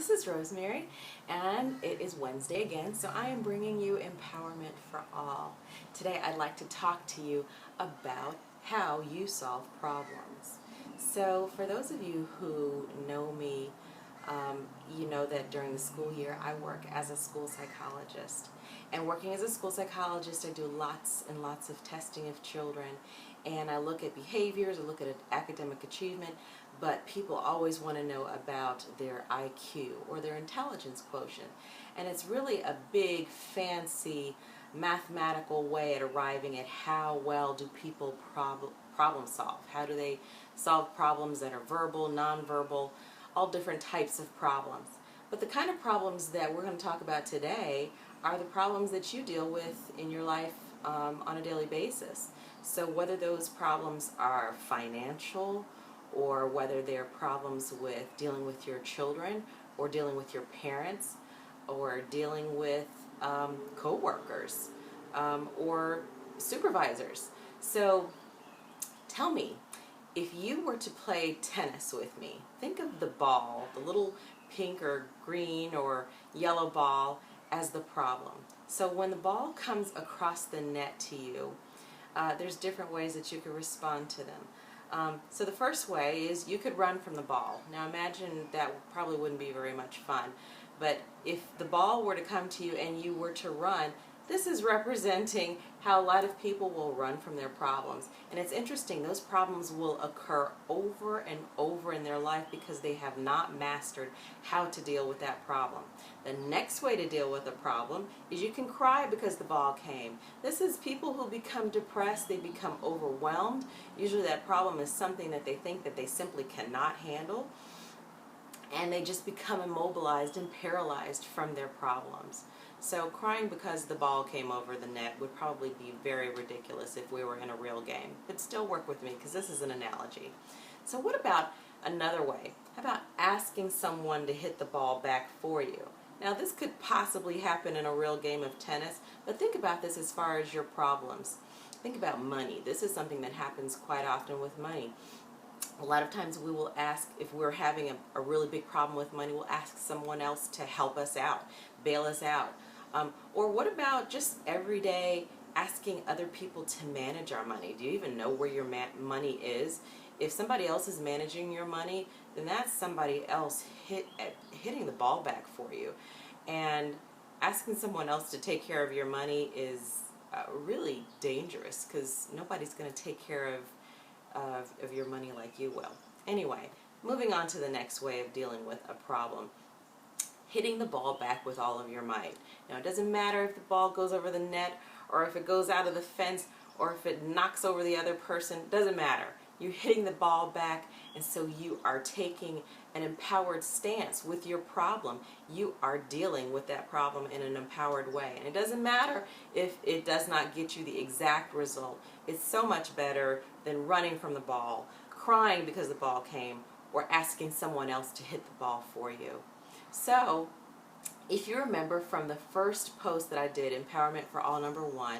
this is Rosemary, and it is Wednesday again, so I am bringing you Empowerment for All. Today I'd like to talk to you about how you solve problems. So for those of you who know me, you know that during the school year I work as a school psychologist. And working as a school psychologist, I do lots and lots of testing of children, and I look at behaviors, I look at academic achievement, but people always want to know about their IQ or their intelligence quotient. And it's really a big, fancy, mathematical way at arriving at how well do people problem solve. How do they solve problems that are verbal, nonverbal, all different types of problems. But the kind of problems that we're going to talk about today are the problems that you deal with in your life on a daily basis. So whether those problems are financial, or whether they're problems with dealing with your children, or dealing with your parents, or dealing with co-workers, or supervisors. So tell me, if you were to play tennis with me, think of the ball, the little pink or green or yellow ball, as the problem. So when the ball comes across the net to you, there's different ways that you could respond to them. So the first way is you could run from the ball. Now imagine that probably wouldn't be very much fun, but if the ball were to come to you and you were to run, this is representing how a lot of people will run from their problems. And it's interesting, those problems will occur over and over in their life because they have not mastered how to deal with that problem. The next way to deal with a problem is you can cry because the ball came. This is people who become depressed, they become overwhelmed. Usually that problem is something that they think that they simply cannot handle, and they just become immobilized and paralyzed from their problems. So crying because the ball came over the net would probably be very ridiculous if we were in a real game. But still work with me because this is an analogy. So what about another way? How about asking someone to hit the ball back for you? Now this could possibly happen in a real game of tennis, but think about this as far as your problems. Think about money. This is something that happens quite often with money. A lot of times we will ask, if we're having a really big problem with money, we'll ask someone else to help us out, bail us out. Or what about just every day asking other people to manage our money? Do you even know where your money is? If somebody else is managing your money, then that's somebody else hitting the ball back for you. And asking someone else to take care of your money is really dangerous, because nobody's going to take care of your money like you will. Anyway, moving on to the next way of dealing with a problem. Hitting the ball back with all of your might. Now it doesn't matter if the ball goes over the net, or if it goes out of the fence, or if it knocks over the other person, it doesn't matter. You're hitting the ball back, and so you are taking an empowered stance with your problem. You are dealing with that problem in an empowered way. And it doesn't matter if it does not get you the exact result. It's so much better than running from the ball, crying because the ball came, or asking someone else to hit the ball for you. So, if you remember from the first post that I did, Empowerment for All #1,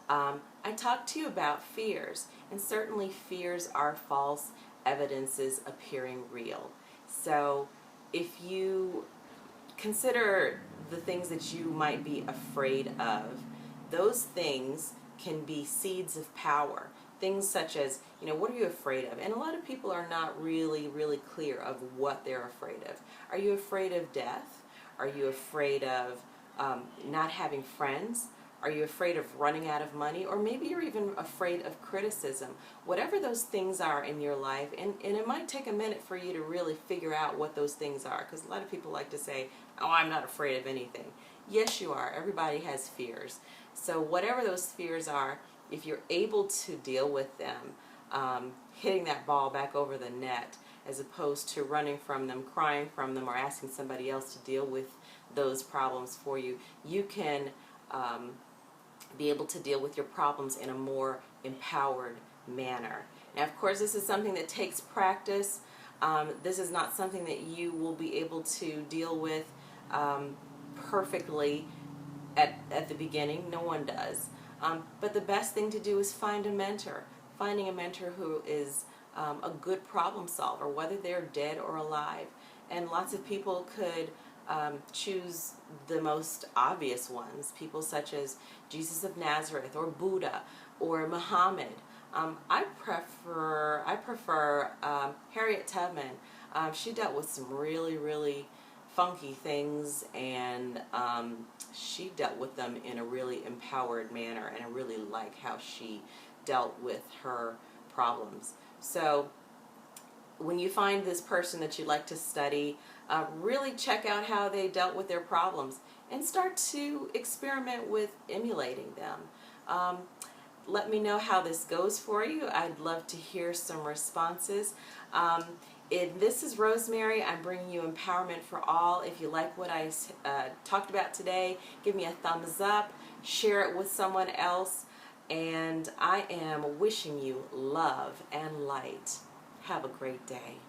I talked to you about fears, and certainly fears are false evidences appearing real. So, if you consider the things that you might be afraid of, those things can be seeds of power. Things such as, what are you afraid of? And a lot of people are not really clear of what they're afraid of. Are you afraid of death? Are you afraid of not having friends? Are you afraid of running out of money? Or maybe you're even afraid of criticism. Whatever those things are in your life, and it might take a minute for you to really figure out what those things are, because a lot of people like to say, oh, I'm not afraid of anything. Yes, you are. Everybody has fears. So whatever those fears are, if you're able to deal with them, hitting that ball back over the net, as opposed to running from them, crying from them, or asking somebody else to deal with those problems for you, you can be able to deal with your problems in a more empowered manner. Now, of course, this is something that takes practice. This is not something that you will be able to deal with perfectly at the beginning. No one does. But the best thing to do is find a mentor. Finding a mentor who is a good problem solver, whether they're dead or alive, And lots of people could choose the most obvious ones, people such as Jesus of Nazareth or Buddha or Muhammad. I prefer Harriet Tubman. She dealt with some really funky things, and she dealt with them in a really empowered manner, and I really like how she dealt with her problems. So when you find this person that you'd like to study, really check out how they dealt with their problems and start to experiment with emulating them. Let me know how this goes for you. I'd love to hear some responses. This is Rosemary. I'm bringing you Empowerment for All. If you like what I talked about today, give me a thumbs up, share it with someone else, and I am wishing you love and light. Have a great day.